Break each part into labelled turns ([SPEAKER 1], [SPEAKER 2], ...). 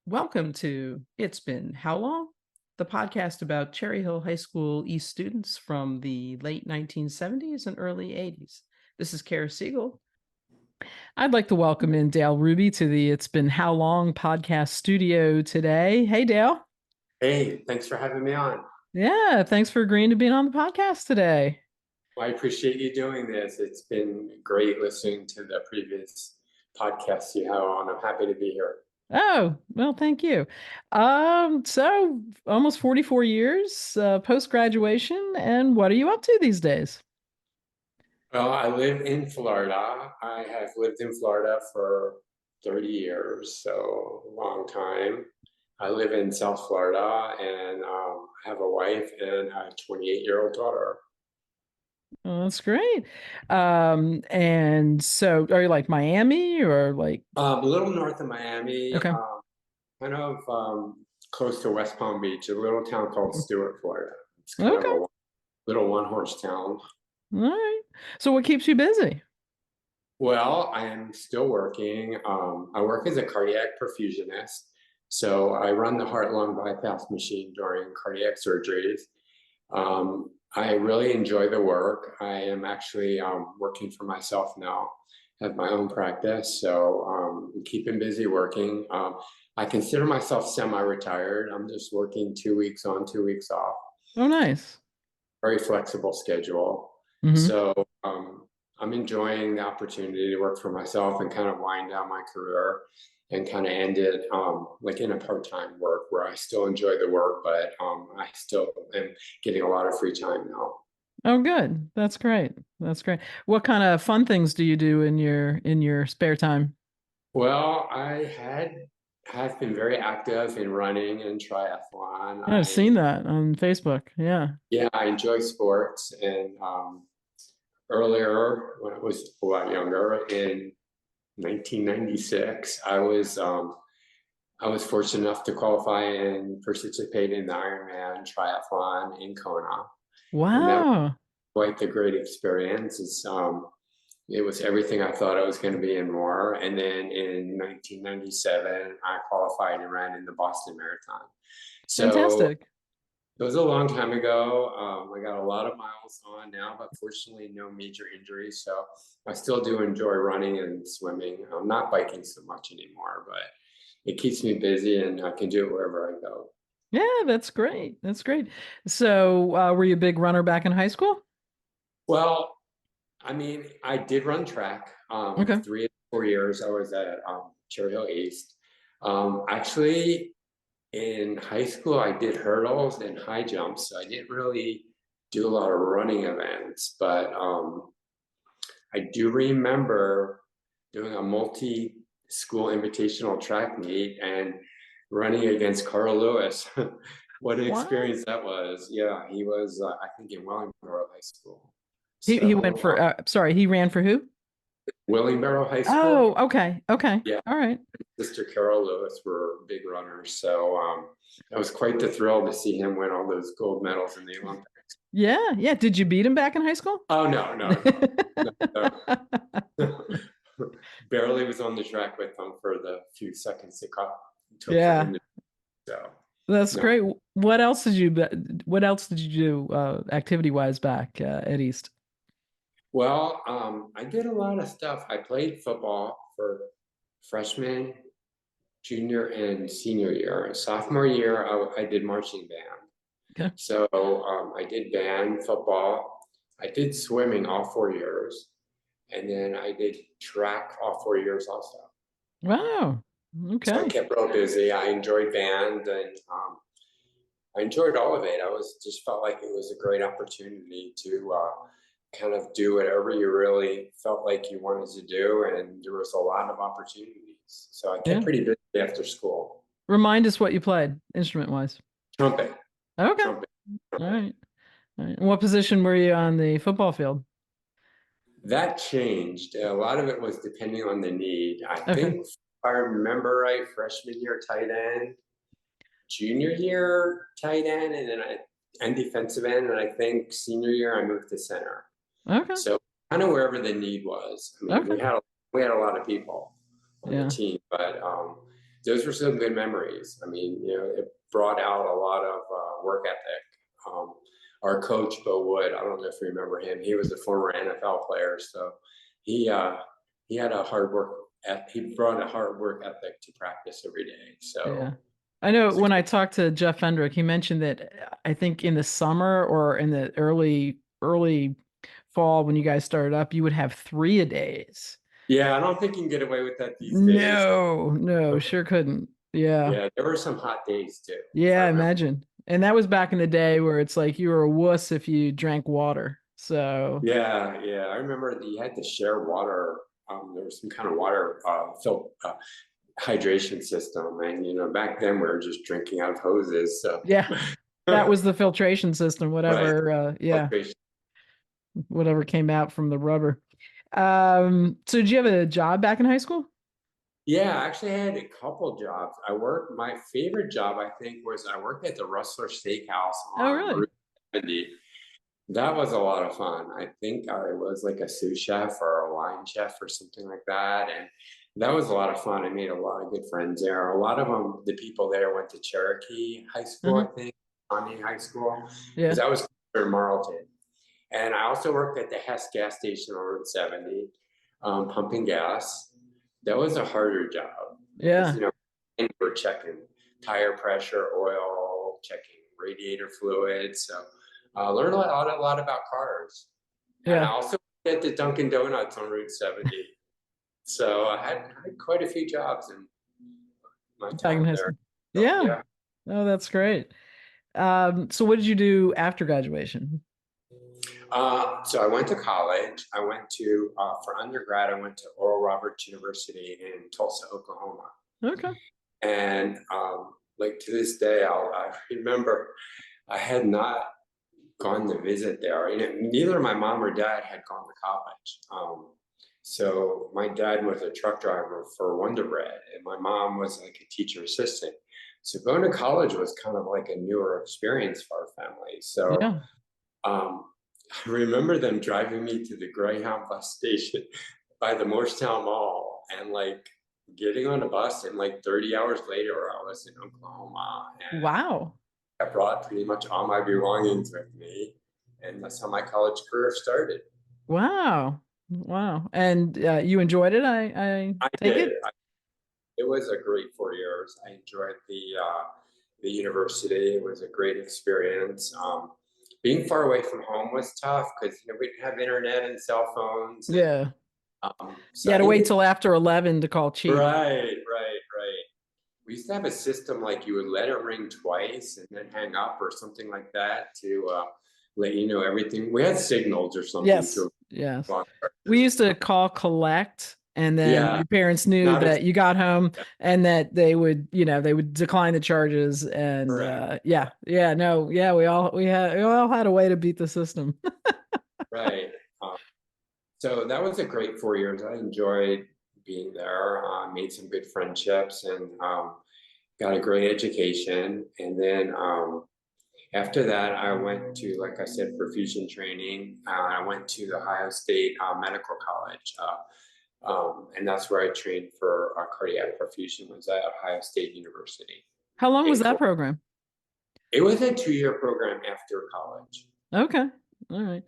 [SPEAKER 1] Welcome to It's Been How Long? The podcast about Cherry Hill High School East students from the late 1970s and early 80s. This is Kara Siegel. I'd like to welcome in Dale Ruby to the It's Been How Long podcast studio today. Hey, Dale.
[SPEAKER 2] Hey, thanks for having me on.
[SPEAKER 1] Yeah, thanks for agreeing to being on the podcast today.
[SPEAKER 2] Well, I appreciate you doing this. It's been great listening to the previous podcasts you have on. I'm happy to be here.
[SPEAKER 1] Oh, well, thank you. So almost 44 years post-graduation, and what are you up to these days?
[SPEAKER 2] Well, I live in Florida. I have lived in Florida for 30 years, so a long time. I live in South Florida and have a wife and a 28-year-old daughter.
[SPEAKER 1] Oh, that's great. And so are you like Miami or like,
[SPEAKER 2] A little north of Miami,
[SPEAKER 1] okay.
[SPEAKER 2] kind of close to West Palm Beach, a little town called Stewart, Florida. It's kind of
[SPEAKER 1] Okay.
[SPEAKER 2] a little one-horse town.
[SPEAKER 1] All right. So what keeps you busy?
[SPEAKER 2] Well, I am still working. I work as a cardiac perfusionist. So I run the heart-lung bypass machine during cardiac surgeries. I really enjoy the work. I am actually working for myself now, have my own practice. So I'm keeping busy working. I consider myself semi-retired. I'm just working 2 weeks on, 2 weeks off,
[SPEAKER 1] Oh, nice.
[SPEAKER 2] very flexible schedule.
[SPEAKER 1] Hmm.
[SPEAKER 2] So I'm enjoying the opportunity to work for myself and kind of wind down my career and kind of end it like in a part-time work where I still enjoy the work, but I still am getting a lot of free time now.
[SPEAKER 1] Oh, good. That's great. That's great. What kind of fun things do you do in your spare time?
[SPEAKER 2] Well, have been very active in running and triathlon.
[SPEAKER 1] Yeah, I've seen that on Facebook. Yeah.
[SPEAKER 2] Yeah, I enjoy sports and earlier when I was a lot younger in 1996, I was fortunate enough to qualify and participate in the Ironman triathlon in Kona, and that was
[SPEAKER 1] Wow.
[SPEAKER 2] quite the great experience. It was everything I thought I was going to be and more. And then in 1997, I qualified and ran in the Boston Marathon. So
[SPEAKER 1] Fantastic.
[SPEAKER 2] it was a long time ago. I got a lot of miles on now, but fortunately, no major injuries. So I still do enjoy running and swimming. I'm not biking so much anymore, but it keeps me busy and I can do it wherever I go.
[SPEAKER 1] Yeah, that's great. That's great. So, were you a big runner back in high school?
[SPEAKER 2] Well, I mean, I did run track.
[SPEAKER 1] Okay.
[SPEAKER 2] 3 or 4 years, I was at Cherry Hill East. Actually, in high school, I did hurdles and high jumps. So I didn't really do a lot of running events, but I do remember doing a multi-school invitational track meet and running against Carl Lewis. What an
[SPEAKER 1] Wow.
[SPEAKER 2] experience that was. Yeah, he was, I think, in Wellingborough High School.
[SPEAKER 1] He went
[SPEAKER 2] So,
[SPEAKER 1] for sorry, he ran for who?
[SPEAKER 2] Wellingborough High
[SPEAKER 1] Oh,
[SPEAKER 2] School,
[SPEAKER 1] okay. Okay.
[SPEAKER 2] yeah,
[SPEAKER 1] All right.
[SPEAKER 2] Sister Carol Lewis were big runners. So that was quite the thrill to see him win all those gold medals in the Olympics.
[SPEAKER 1] Yeah, yeah. Did you beat him back in high school?
[SPEAKER 2] Oh, no, no, no. No. Barely was on the track with them for the few seconds it took for him
[SPEAKER 1] Yeah,
[SPEAKER 2] to. So
[SPEAKER 1] that's
[SPEAKER 2] no.
[SPEAKER 1] great. What else did you do activity wise back at East?
[SPEAKER 2] Well, I did a lot of stuff. I played football for freshman, junior, and senior year. Sophomore year, I did marching band.
[SPEAKER 1] Okay.
[SPEAKER 2] So I did band, football. I did swimming all 4 years. And then I did track all 4 years also.
[SPEAKER 1] Wow.
[SPEAKER 2] So I
[SPEAKER 1] Okay.
[SPEAKER 2] kept real busy. I enjoyed band and I enjoyed all of it. I was just felt like it was a great opportunity to kind of do whatever you really felt like you wanted to do. And there was a lot of opportunities. So I kept
[SPEAKER 1] Yeah.
[SPEAKER 2] pretty busy after school.
[SPEAKER 1] Remind us what you played instrument wise.
[SPEAKER 2] Trumpet,
[SPEAKER 1] Okay.
[SPEAKER 2] trumpet,
[SPEAKER 1] All
[SPEAKER 2] trumpet.
[SPEAKER 1] right. All right. What position were you on the football field?
[SPEAKER 2] That changed. A lot of it was depending on the need. I
[SPEAKER 1] Okay.
[SPEAKER 2] think if I remember right, freshman year tight end, junior year tight end, and defensive end, and I think senior year I moved to center.
[SPEAKER 1] Okay.
[SPEAKER 2] So kind of wherever the need was. I mean,
[SPEAKER 1] Okay.
[SPEAKER 2] we had a lot of people on the
[SPEAKER 1] Yeah.
[SPEAKER 2] team, but those were some good memories. I mean, it brought out a lot of work ethic. Our coach, Bo Wood, I don't know if you remember him. He was a former NFL player, so he uh, he had a hard work. He brought a hard work ethic to practice every day.
[SPEAKER 1] Yeah.
[SPEAKER 2] So
[SPEAKER 1] I know when I talked to Jeff Fendrick, he mentioned that I think in the summer or in the early fall when you guys started up, you would have 3-a-days.
[SPEAKER 2] yeah, I don't think you can get away with that these days.
[SPEAKER 1] No, no, sure couldn't. Yeah.
[SPEAKER 2] Yeah, there were some hot days too, if I
[SPEAKER 1] Yeah,
[SPEAKER 2] remember.
[SPEAKER 1] imagine. And that was back in the day where it's like you were a wuss if you drank water. So,
[SPEAKER 2] Yeah, yeah. I remember that you had to share water. There was some kind of water hydration system, and back then we were just drinking out of hoses. So
[SPEAKER 1] yeah, that was the filtration system,
[SPEAKER 2] right,
[SPEAKER 1] whatever, yeah,
[SPEAKER 2] filtration.
[SPEAKER 1] whatever came out from the rubber. So did you have a job back in high school?
[SPEAKER 2] Yeah, I actually had a couple jobs. My favorite job, I think, was I worked at the Rustler Steakhouse
[SPEAKER 1] Oh,
[SPEAKER 2] on
[SPEAKER 1] really?
[SPEAKER 2] Route 70. That was a lot of fun. I think I was like a sous chef or a line chef or something like that. And that was a lot of fun. I made a lot of good friends there. A lot of them, the people there went to Cherokee High School,
[SPEAKER 1] Hmm.
[SPEAKER 2] I think, Shawnee High School, because
[SPEAKER 1] Yeah,
[SPEAKER 2] I was in Marlton. And I also worked at the Hess gas station on Route 70, pumping gas. That was a harder job because,
[SPEAKER 1] yeah,
[SPEAKER 2] and we're checking tire pressure, oil, checking radiator fluids. So I learned a lot about cars. And I
[SPEAKER 1] yeah.
[SPEAKER 2] also worked at the Dunkin' Donuts on Route 70. So I had quite a few jobs in my
[SPEAKER 1] Back in
[SPEAKER 2] time
[SPEAKER 1] high
[SPEAKER 2] there.
[SPEAKER 1] school.
[SPEAKER 2] So
[SPEAKER 1] Yeah.
[SPEAKER 2] yeah.
[SPEAKER 1] Oh, that's great. So what did you do after graduation?
[SPEAKER 2] So I went to college. I went to, for undergrad, I went to Oral Roberts University in Tulsa, Oklahoma.
[SPEAKER 1] Okay.
[SPEAKER 2] And like to this day, I remember I had not gone to visit there. Neither my mom or dad had gone to college. So my dad was a truck driver for Wonder Bread, and my mom was like a teacher assistant. So going to college was kind of like a newer experience for our family. So
[SPEAKER 1] Yeah.
[SPEAKER 2] um, I remember them driving me to the Greyhound bus station by the Morristown Mall and like getting on a bus, and like 30 hours later, I was in Oklahoma, and
[SPEAKER 1] Wow.
[SPEAKER 2] I brought pretty much all my belongings with me. And that's how my college career started.
[SPEAKER 1] Wow. Wow. And you enjoyed it, I
[SPEAKER 2] I
[SPEAKER 1] take
[SPEAKER 2] did.
[SPEAKER 1] it?
[SPEAKER 2] It was a great 4 years. I enjoyed the university. It was a great experience. Being far away from home was tough because we didn't have internet and cell phones, and
[SPEAKER 1] Yeah.
[SPEAKER 2] so
[SPEAKER 1] You had
[SPEAKER 2] I
[SPEAKER 1] to
[SPEAKER 2] didn't
[SPEAKER 1] wait
[SPEAKER 2] get
[SPEAKER 1] till after 11 to call Chief.
[SPEAKER 2] right. We used to have a system like you would let it ring twice and then hang up or something like that to let you know everything. We had signals or something
[SPEAKER 1] Yes.
[SPEAKER 2] to
[SPEAKER 1] Yes.
[SPEAKER 2] block
[SPEAKER 1] We
[SPEAKER 2] charges.
[SPEAKER 1] used to call collect, and then
[SPEAKER 2] Yeah,
[SPEAKER 1] your parents knew
[SPEAKER 2] not as
[SPEAKER 1] that you got home
[SPEAKER 2] yeah,
[SPEAKER 1] and that they would decline the charges. And
[SPEAKER 2] correct.
[SPEAKER 1] yeah, yeah, no, yeah, we all had a way to beat the system.
[SPEAKER 2] Right. Um, so that was a great 4 years. I enjoyed being there. Made some good friendships and got a great education. And then after that, I went to, like I said, perfusion training. I went to the Ohio State Medical College. And that's where I trained for cardiac perfusion, was at Ohio State University
[SPEAKER 1] How long was
[SPEAKER 2] in
[SPEAKER 1] that
[SPEAKER 2] Florida.
[SPEAKER 1] program?
[SPEAKER 2] It was a 2 year program after college.
[SPEAKER 1] Okay. All right.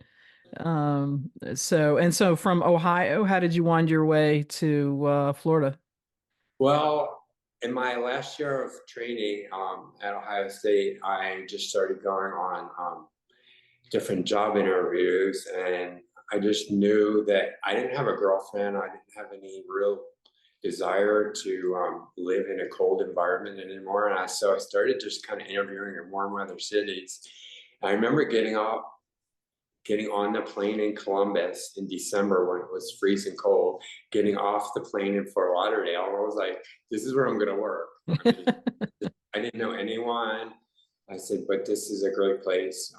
[SPEAKER 1] So from Ohio, how did you wind your way to Florida?
[SPEAKER 2] Well, in my last year of training at Ohio State, I just started going on different job interviews, and I just knew that I didn't have a girlfriend. I didn't have any real desire to live in a cold environment anymore. So I started just kind of interviewing in warm weather cities. I remember getting on the plane in Columbus in December when it was freezing cold, getting off the plane in Fort Lauderdale. I was like, this is where I'm going to work. I mean, I didn't know anyone. I said, but this is a great place.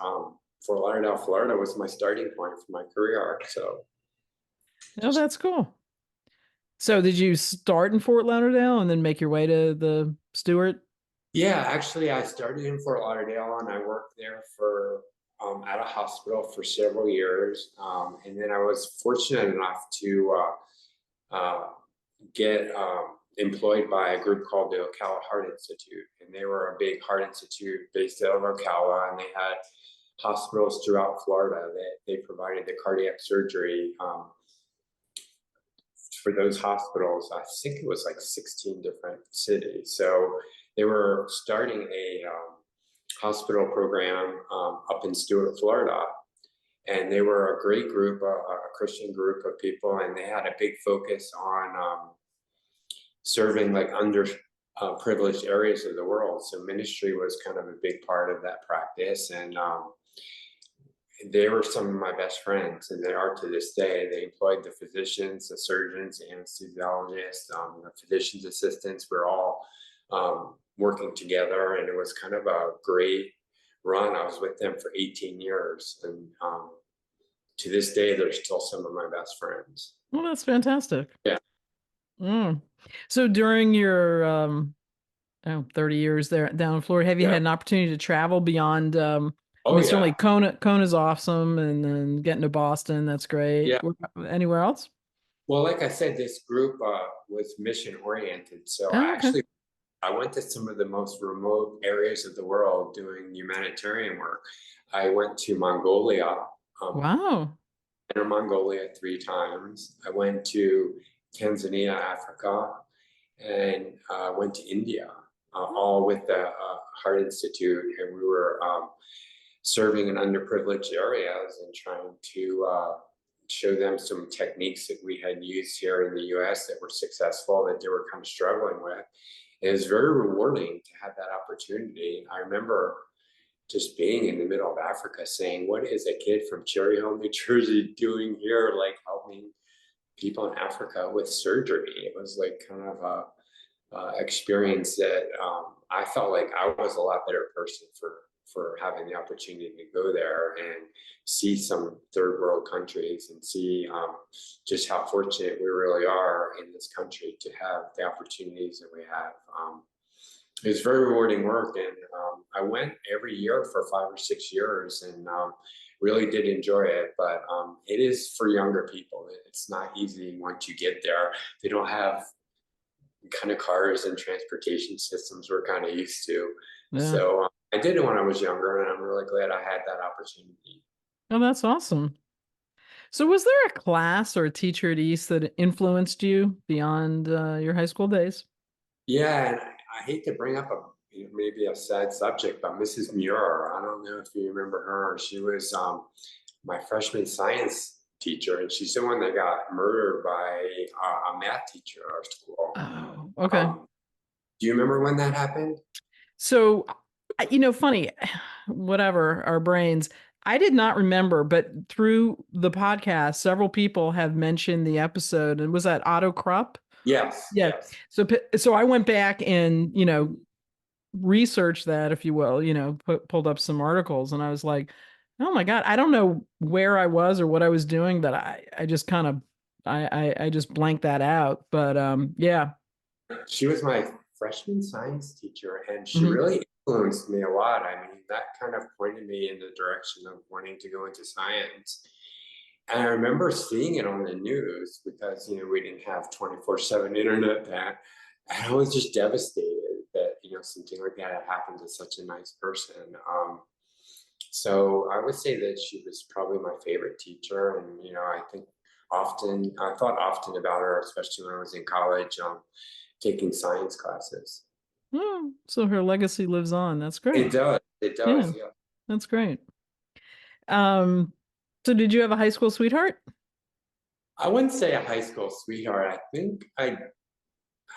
[SPEAKER 2] Fort Lauderdale, Florida was my starting point for my career arc. So
[SPEAKER 1] Oh,
[SPEAKER 2] just,
[SPEAKER 1] that's cool. So did you start in Fort Lauderdale and then make your way to the Stewart?
[SPEAKER 2] yeah, actually, I started in Fort Lauderdale and I worked there for at a hospital for several years. And then I was fortunate enough to get employed by a group called the Ocala Heart Institute, and they were a big heart institute based out of Ocala, and they had hospitals throughout Florida that they provided the cardiac surgery for those hospitals. I think it was like 16 different cities. So they were starting a hospital program up in Stuart, Florida. And they were a great group, a Christian group of people, and they had a big focus on serving like privileged areas of the world. So ministry was kind of a big part of that practice. And they were some of my best friends, and they are to this day. They employed the physicians, the surgeons, the anesthesiologists, the physician's assistants. We're all working together, and it was kind of a great run. I was with them for 18 years, and to this day, they're still some of my best friends.
[SPEAKER 1] Well, that's fantastic.
[SPEAKER 2] Yeah.
[SPEAKER 1] So during your 30 years there down in Florida, have you had an opportunity to travel beyond? Certainly Kona's awesome, and then getting to Boston, that's great.
[SPEAKER 2] Yeah.
[SPEAKER 1] Anywhere else?
[SPEAKER 2] Well, like I said, this group was mission oriented. So I went to some of the most remote areas of the world doing humanitarian work. I went to Mongolia.
[SPEAKER 1] Wow.
[SPEAKER 2] Inner Mongolia 3 times. I went to Tanzania, Africa, and went to India, all with the Heart Institute. And we were serving in underprivileged areas and trying to show them some techniques that we had used here in the US that were successful, that they were kind of struggling with. It was very rewarding to have that opportunity. I remember just being in the middle of Africa saying, what is a kid from Cherry Hill, New Jersey doing here, like helping people in Africa with surgery? It was like kind of a experience that I felt like I was a lot better person for having the opportunity to go there and see some third world countries and see just how fortunate we really are in this country to have the opportunities that we have. It was very rewarding work, and I went every year for 5 or 6 years, and really did enjoy it. But it is for younger people. It's not easy once you get there. They don't have kind of cars and transportation systems we're kind of used to. Yeah. So I did it when I was younger, and I'm really glad I had that opportunity.
[SPEAKER 1] Oh, that's awesome. So was there a class or a teacher at East that influenced you beyond your high school days?
[SPEAKER 2] Yeah, and I hate to bring up maybe a sad subject, but Mrs. Muir, I don't know if you remember her. She was my freshman science teacher, and she's the one that got murdered by a math teacher at our school.
[SPEAKER 1] Oh, okay.
[SPEAKER 2] Do you remember when that happened?
[SPEAKER 1] So, funny, whatever, our brains. I did not remember, but through the podcast, several people have mentioned the episode. And was that Otto Krupp?
[SPEAKER 2] Yes.
[SPEAKER 1] Yeah. Yes. So I went back and, researched that, if you will, pulled up some articles, and I was like, oh my God, I don't know where I was or what I was doing, but I just kind of, I just blanked that out. But yeah.
[SPEAKER 2] She was my freshman science teacher, and she really influenced me a lot. I mean, that kind of pointed me in the direction of wanting to go into science. And I remember seeing it on the news because, we didn't have 24/7 internet then. And I was just devastated that, something like that had happened to such a nice person. So I would say that she was probably my favorite teacher. And, I thought often about her, especially when I was in college, taking science classes.
[SPEAKER 1] Oh, so her legacy lives on. That's great.
[SPEAKER 2] It does. It does. Yeah.
[SPEAKER 1] That's great. So did you have a high school sweetheart?
[SPEAKER 2] I wouldn't say a high school sweetheart. I think I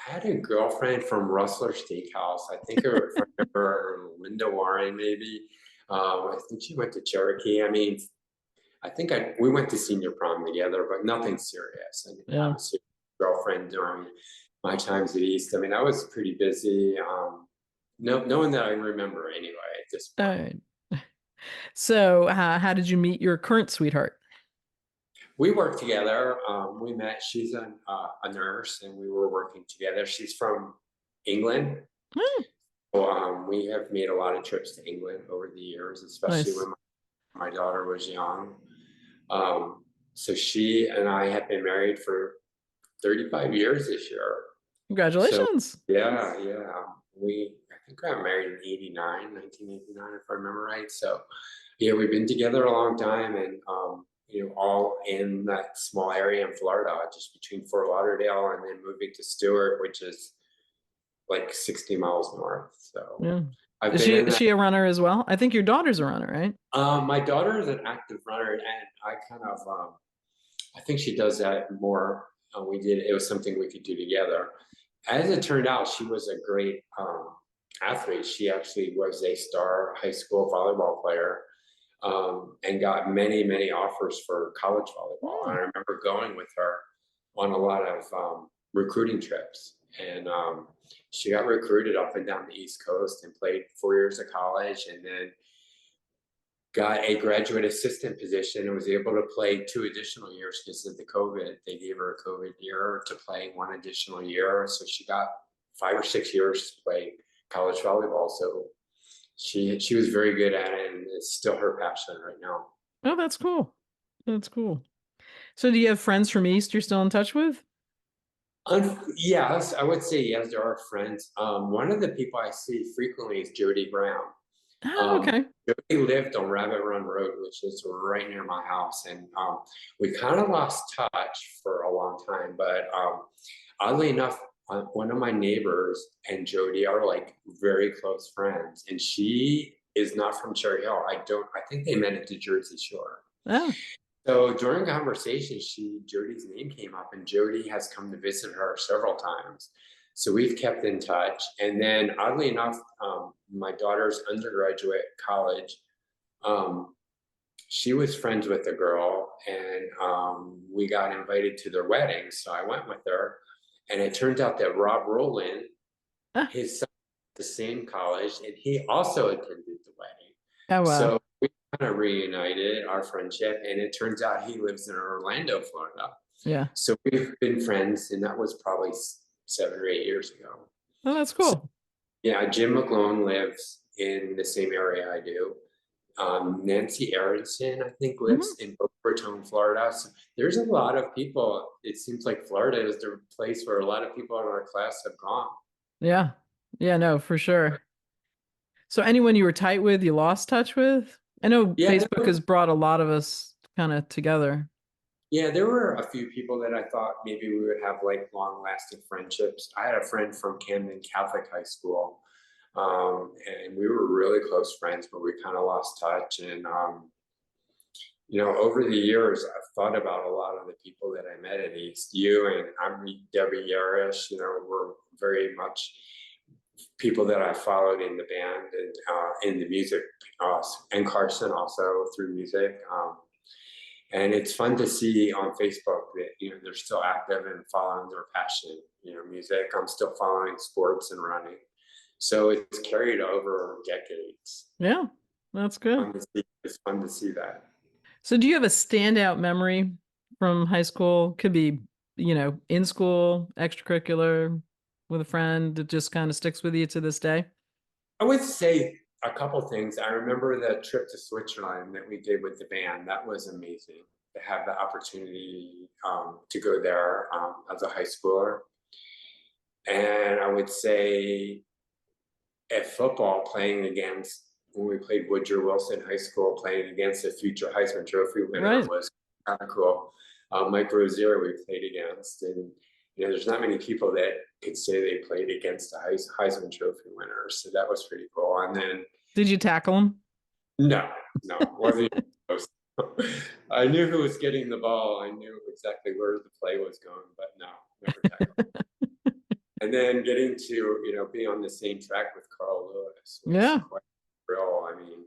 [SPEAKER 2] had a girlfriend from Rustler Steakhouse. I think I remember Linda Warren, maybe. I think she went to Cherokee. I mean, I think we went to senior prom together, but nothing serious. I didn't have a serious girlfriend during my times at East. I mean, I was pretty busy. No one that I remember anyway at this point.
[SPEAKER 1] All right. So how did you meet your current sweetheart?
[SPEAKER 2] We worked together. We met. She's a nurse, and we were working together. She's from England. So we have made a lot of trips to England over the years, especially when my daughter was young. So she and I have been married for 35 years this year. So
[SPEAKER 1] Congratulations.
[SPEAKER 2] yeah. I think got married in 1989, if I remember right. So yeah, we've been together a long time, and all in that small area in Florida, just between Fort Lauderdale and then moving to Stewart, which is like 60 miles north. So
[SPEAKER 1] Yeah.
[SPEAKER 2] I've
[SPEAKER 1] Is
[SPEAKER 2] been
[SPEAKER 1] she
[SPEAKER 2] in
[SPEAKER 1] is
[SPEAKER 2] that.
[SPEAKER 1] she a runner as well? I think your daughter's a runner, right?
[SPEAKER 2] My daughter is an active runner, and I kind of I think she does that more. It was something we could do together. As it turned out, she was a great athlete. She actually was a star high school volleyball player, and got many offers for college volleyball.
[SPEAKER 1] Hmm.
[SPEAKER 2] And I remember going with her on a lot of recruiting trips. And she got recruited up and down the East Coast and played 4 years of college, and then got a graduate assistant position and was able to play 2 additional years because of the COVID. They gave her a COVID year to play 1 additional year. So she got 5 or 6 years to play college volleyball. So she was very good at it, and it's still her passion right now.
[SPEAKER 1] Oh, that's cool. That's cool. So do you have friends from East you're still in touch with?
[SPEAKER 2] Yes, I would say yes, there are friends. One of the people I see frequently is Jody Brown.
[SPEAKER 1] Oh,
[SPEAKER 2] Um,
[SPEAKER 1] okay.
[SPEAKER 2] Jody lived on Rabbit Run Road, which is right near my house, and we kind of lost touch for a long time. But oddly enough, one of my neighbors and Jody are like very close friends, and she is not from Cherry Hill. I think they met at the Jersey Shore.
[SPEAKER 1] Oh,
[SPEAKER 2] So during conversation, Jody's name came up, and Jody has come to visit her several times. So we've kept in touch. And then, oddly enough, my daughter's undergraduate college, um, she was friends with a girl, and we got invited to their wedding. So I went with her, and it turns out that Rob Rowland,
[SPEAKER 1] ah,
[SPEAKER 2] his son, at the same college, and he also attended the wedding.
[SPEAKER 1] oh wow.
[SPEAKER 2] So we kind of reunited our friendship, and it turns out he lives in Orlando, Florida.
[SPEAKER 1] Yeah.
[SPEAKER 2] So we've been friends, and that was probably 7 or 8 years ago.
[SPEAKER 1] Oh, that's
[SPEAKER 2] So
[SPEAKER 1] cool.
[SPEAKER 2] yeah, Jim McClone lives in the same area I do. Nancy Aronson, I think,
[SPEAKER 1] Hmm.
[SPEAKER 2] lives in Boca Raton, Florida. So there's a lot of people. It seems like Florida is the place where a lot of people in our class have gone.
[SPEAKER 1] Yeah. Yeah, no, for sure. So anyone you were tight with, you lost touch with? I know
[SPEAKER 2] Yeah,
[SPEAKER 1] Facebook has brought a lot of us kind of together.
[SPEAKER 2] there were a few people that I thought maybe we would have like long lasting friendships. I had a friend from Camden Catholic High School, and we were really close friends, but we kind of lost touch. And over the years, I've thought about a lot of the people that I met at East. You and Debbie Yarish, were very much people that I followed in the band and in the music, and Carson also through music. And it's fun to see on Facebook that they're still active and following their passion, music. I'm still following sports and running, so it's carried over decades.
[SPEAKER 1] Yeah, that's good.
[SPEAKER 2] It's fun to see that.
[SPEAKER 1] So do you have a standout memory from high school? Could be, in school, extracurricular, with a friend that just kind of sticks with you to this day?
[SPEAKER 2] I would say a couple things. I remember the trip to Switzerland that we did with the band. That was amazing to have the opportunity to go there as a high schooler. And I would say at football, playing against when we played Woodrow Wilson High School, playing against a future Heisman Trophy winner
[SPEAKER 1] Right.
[SPEAKER 2] was kind of cool. Mike Rozier we played against, and there's not many people that could say they played against a Heisman Trophy winner, so that was pretty cool. And then
[SPEAKER 1] Did you tackle him?
[SPEAKER 2] no, wasn't even close. I knew who was getting the ball. I knew exactly where the play was going, but no, never tackled. And then getting to be on the same track with Carl Lewis was
[SPEAKER 1] Yeah,
[SPEAKER 2] quite real. I mean,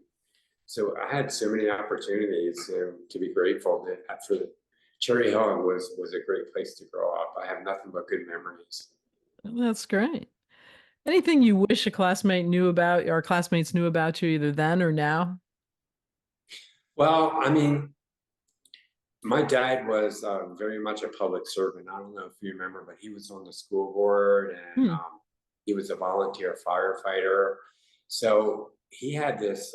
[SPEAKER 2] so I had so many opportunities to be grateful that for the Cherry Hill was a great place to grow up. I have nothing but good memories.
[SPEAKER 1] that's great. Anything you wish a classmate knew about, or classmates knew about you either then or now?
[SPEAKER 2] Well, I mean, my dad was very much a public servant. I don't know if you remember, but he was on the school board, and
[SPEAKER 1] Hmm.
[SPEAKER 2] he was a volunteer firefighter. So he had this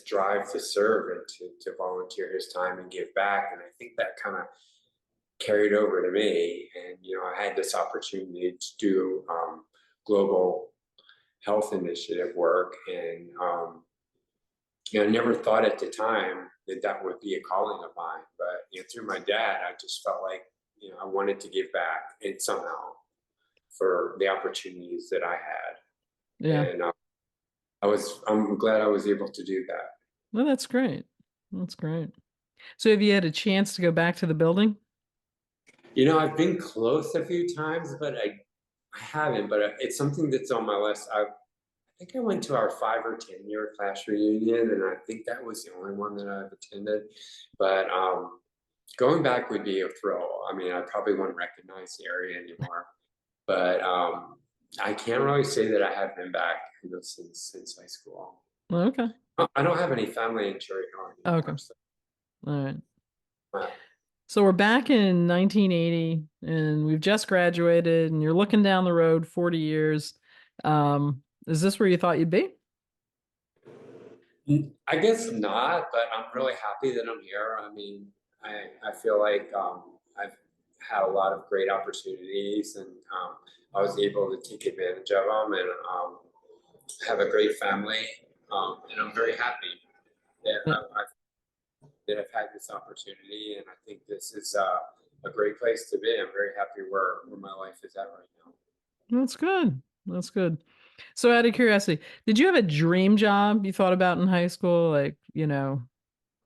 [SPEAKER 2] drive to serve and to volunteer his time and give back. And I think that kind of carried over to me. And, I had this opportunity to do global health initiative work. And, I never thought at the time that that would be a calling of mine. But, through my dad, I just felt like, I wanted to give back and somehow for the opportunities that I had.
[SPEAKER 1] Yeah.
[SPEAKER 2] And I'm glad I was able to do that.
[SPEAKER 1] Well, that's great. That's great. So have you had a chance to go back to the building?
[SPEAKER 2] I've been close a few times, but I haven't. But it's something that's on my list. I think I went to our 5 or 10 year class reunion, and I think that was the only one that I've attended. But going back would be a thrill. I mean, I probably wouldn't recognize the area anymore, but I can't really say that I have been back, since high school.
[SPEAKER 1] Okay.
[SPEAKER 2] I don't have any family in Cherry Hill
[SPEAKER 1] Okay.
[SPEAKER 2] anymore. So,
[SPEAKER 1] All right.
[SPEAKER 2] uh,
[SPEAKER 1] So we're back in 1980 and we've just graduated and you're looking down the road 40 years. Is this where you thought you'd be?
[SPEAKER 2] I guess not, but I'm really happy that I'm here. I mean, I feel like I've had a lot of great opportunities, and I was able to take advantage of them, and have a great family, and I'm very happy that
[SPEAKER 1] Yeah,
[SPEAKER 2] I've had this opportunity, and I think this is a great place to be. I'm very happy where my life is at right now.
[SPEAKER 1] that's good. That's good. So out of curiosity, did you have a dream job you thought about in high school?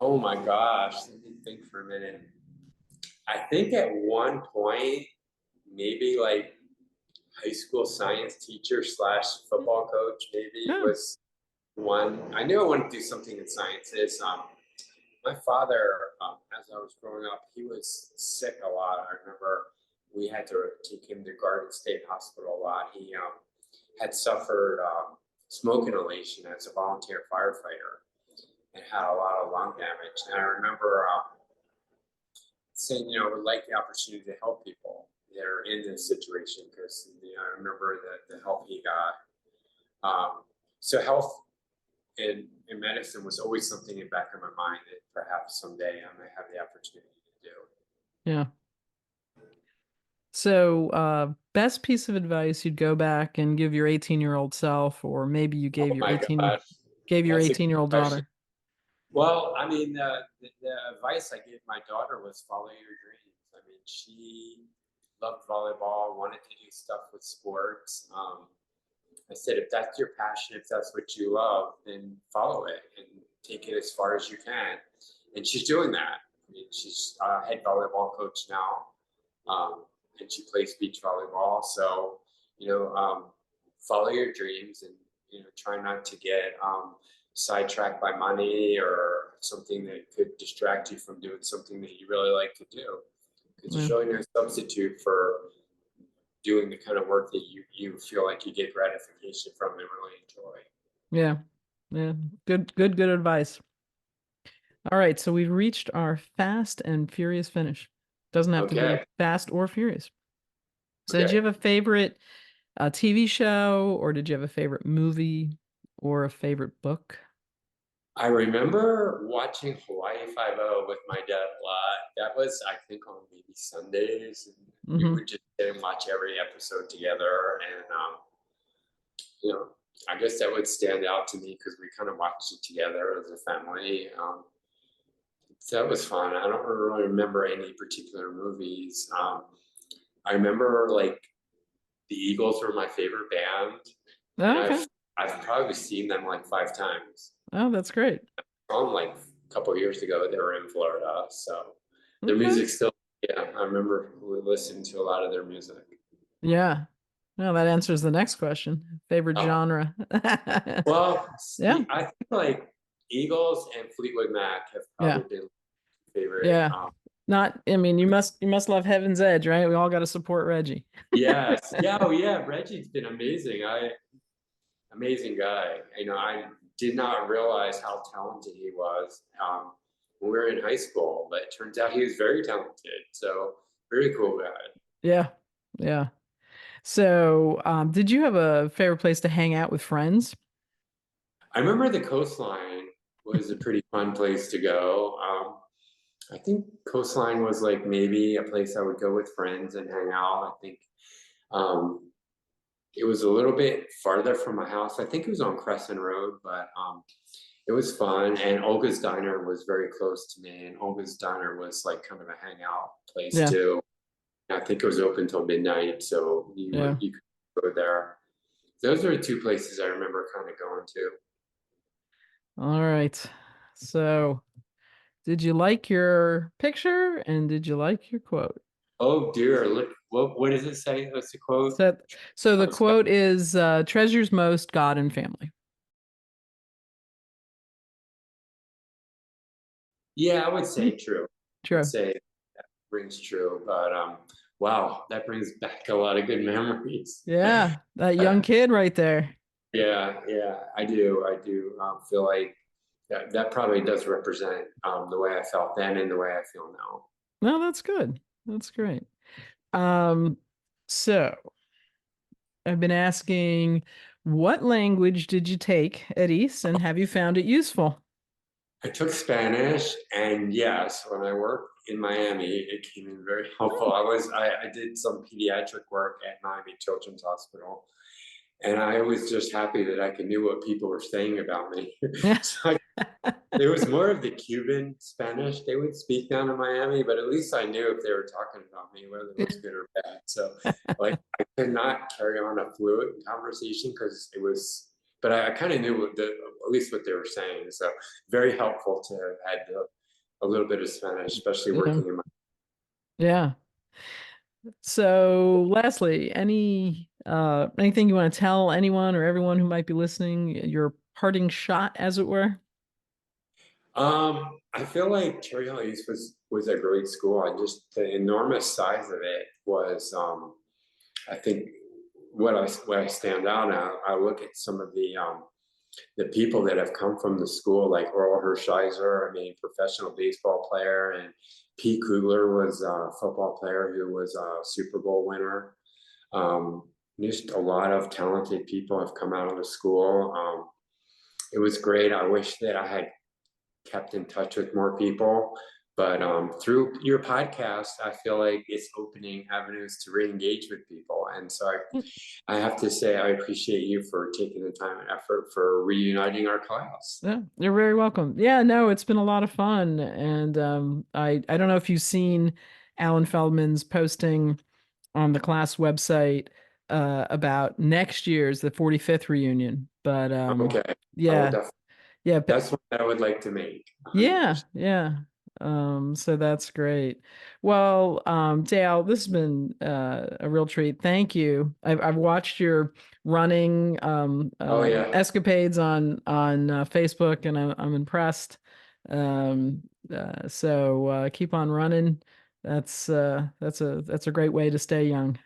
[SPEAKER 2] Oh my gosh, let me think for a minute. I think at one point, maybe like high school science teacher slash football coach, maybe
[SPEAKER 1] Yeah.
[SPEAKER 2] was one. I knew I wanted to do something in sciences. My father, as I was growing up, he was sick a lot. I remember we had to take him to Garden State Hospital a lot. He had suffered smoke inhalation as a volunteer firefighter and had a lot of lung damage. And I remember saying, I would like the opportunity to help people that are in this situation because, I remember the help he got. So health and medicine was always something in the back of my mind that perhaps someday I might have the opportunity to do.
[SPEAKER 1] Yeah. So, best piece of advice you'd go back and give your 18-year-old self, or maybe you
[SPEAKER 2] Oh my gosh,
[SPEAKER 1] gave your
[SPEAKER 2] that's a good
[SPEAKER 1] 18-year-old
[SPEAKER 2] question.
[SPEAKER 1] daughter.
[SPEAKER 2] Well, I mean, the advice I gave my daughter was follow your dreams. I mean, she loved volleyball, wanted to do stuff with sports. I said, if that's your passion, if that's what you love, then follow it and take it as far as you can. And she's doing that. I mean, she's a head volleyball coach now, and she plays beach volleyball. So, follow your dreams and, try not to get sidetracked by money or something that could distract you from doing something that you really like to do. Because
[SPEAKER 1] Yeah.
[SPEAKER 2] there's really no substitute for doing the kind of work that you feel like you get gratification from and really enjoy.
[SPEAKER 1] Yeah. Yeah. Good advice. All right, so we've reached our fast and furious finish. Doesn't have to be
[SPEAKER 2] Okay.
[SPEAKER 1] fast or furious. So did you
[SPEAKER 2] Okay.
[SPEAKER 1] have a favorite TV show, or did you have a favorite movie or a favorite book?
[SPEAKER 2] I remember watching Hawaii Five O with my dad a lot. That was, I think, on maybe Sundays, and we
[SPEAKER 1] Hmm.
[SPEAKER 2] would just sit and watch every episode together. And you know, I guess that would stand out to me because we kind of watched it together as a family. So that was fun. I don't really remember any particular movies. I remember like the Eagles were my favorite band, and
[SPEAKER 1] Oh, okay.
[SPEAKER 2] I've probably seen them like 5 times.
[SPEAKER 1] Oh, that's great.
[SPEAKER 2] From like a couple of years ago, they were in Florida, so their
[SPEAKER 1] Okay.
[SPEAKER 2] music still. Yeah, I remember listening to a lot of their music.
[SPEAKER 1] Yeah. Well, that answers the next question. Favorite
[SPEAKER 2] Oh,
[SPEAKER 1] genre.
[SPEAKER 2] well,
[SPEAKER 1] Yeah.
[SPEAKER 2] I think like Eagles and Fleetwood Mac have
[SPEAKER 1] Yeah.
[SPEAKER 2] probably been favorite.
[SPEAKER 1] Yeah. Not, I mean, you must love Heaven's Edge, right? We all got to support Reggie.
[SPEAKER 2] Yes, yeah, oh yeah, Reggie's been amazing. Amazing guy. I did not realize how talented he was when we were in high school, but it turns out he was very talented. So very cool guy.
[SPEAKER 1] Yeah. Yeah. So, did you have a favorite place to hang out with friends?
[SPEAKER 2] I remember the coastline was a pretty fun place to go. I think Coastline was like maybe a place I would go with friends and hang out. I think um, it was a little bit farther from my house. I think it was on Crescent Road, but it was fun. And Olga's Diner was very close to me, and Olga's Diner was like kind of a hangout place
[SPEAKER 1] Yeah.
[SPEAKER 2] too. I think it was open till midnight, so
[SPEAKER 1] Yeah.
[SPEAKER 2] you could go there. Those are the two places I remember kind of going to.
[SPEAKER 1] All right. So, did you like your picture and did you like your quote?
[SPEAKER 2] Oh dear, look, what does it say? What's the quote?
[SPEAKER 1] So, so the
[SPEAKER 2] Most God-
[SPEAKER 1] quote is treasures most God and family.
[SPEAKER 2] Yeah, I would
[SPEAKER 1] Hmm,
[SPEAKER 2] say true. I would
[SPEAKER 1] true.
[SPEAKER 2] say that rings true, but wow, that brings back a lot of good memories.
[SPEAKER 1] Yeah, that young kid right there.
[SPEAKER 2] Yeah, yeah, I do feel like that probably does represent the way I felt then and the way I feel now.
[SPEAKER 1] No, that's good. That's great. Um, so I've been asking, what language did you take at East and have you found it useful?
[SPEAKER 2] I took Spanish, and yes, when I worked in Miami, it came in very helpful. I did some pediatric work at Miami Children's Hospital, and I was just happy that I could knew what people were saying about me. So it was more of the Cuban Spanish they would speak down in Miami, but at least I knew if they were talking about me, whether it was good or bad. So, like, I could not carry on a fluent conversation because it was, but I kind of knew at least what they were saying. So, very helpful to have had a little bit of Spanish, especially
[SPEAKER 1] Yeah.
[SPEAKER 2] working in my.
[SPEAKER 1] Yeah. So lastly, anything you want to tell anyone or everyone who might be listening, your parting shot, as it were?
[SPEAKER 2] I feel like Cherry Hill East was a great school. I just the enormous size of it was I think what I stand out at, I look at some of the people that have come from the school, like Oral Hershiser, I mean, professional baseball player, and Pete Kugler was a football player who was a Super Bowl winner. Just a lot of talented people have come out of the school. It was great. I wish that I had kept in touch with more people. But through your podcast, I feel like it's opening avenues to re-engage with people. And so I have to say, I appreciate you for taking the time and effort for reuniting our class.
[SPEAKER 1] Yeah, you're very welcome. Yeah, no, it's been a lot of fun. And I don't know if you've seen Alan Feldman's posting on the class website about next year's the 45th reunion. But
[SPEAKER 2] Okay. I will
[SPEAKER 1] yeah,
[SPEAKER 2] definitely,
[SPEAKER 1] yeah,
[SPEAKER 2] that's what I would like to make
[SPEAKER 1] yeah,
[SPEAKER 2] 100%.
[SPEAKER 1] yeah. So that's great. Well, Dale, this has been a real treat. Thank you. I've watched your running
[SPEAKER 2] Oh, yeah.
[SPEAKER 1] escapades on Facebook, and I'm impressed. So keep on running. That's a great way to stay young.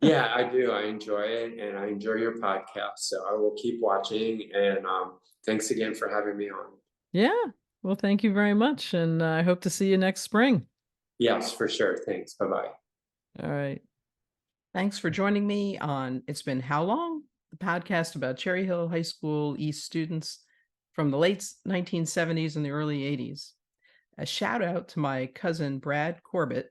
[SPEAKER 2] Yeah, I do. I enjoy it and I enjoy your podcast. So I will keep watching. And thanks again for having me on.
[SPEAKER 1] Yeah. Well, thank you very much, and I hope to see you next spring.
[SPEAKER 2] Yes, for sure. Thanks. Bye bye.
[SPEAKER 1] All right. Thanks for joining me on It's Been How Long? The podcast about Cherry Hill High School East students from the late 1970s and the early 80s. A shout out to my cousin Brad Corbett,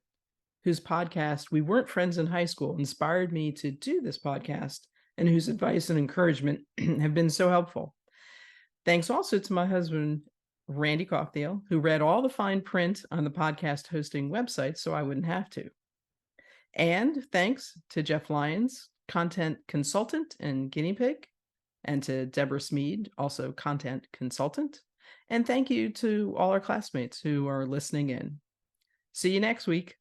[SPEAKER 1] whose podcast We Weren't Friends in High School inspired me to do this podcast and whose advice and encouragement have been so helpful. Thanks also to my husband, Randy Coughdale, who read all the fine print on the podcast hosting website so I wouldn't have to. And thanks to Jeff Lyons, content consultant and guinea pig, and to Deborah Smead, also content consultant. And thank you to all our classmates who are listening in. See you next week.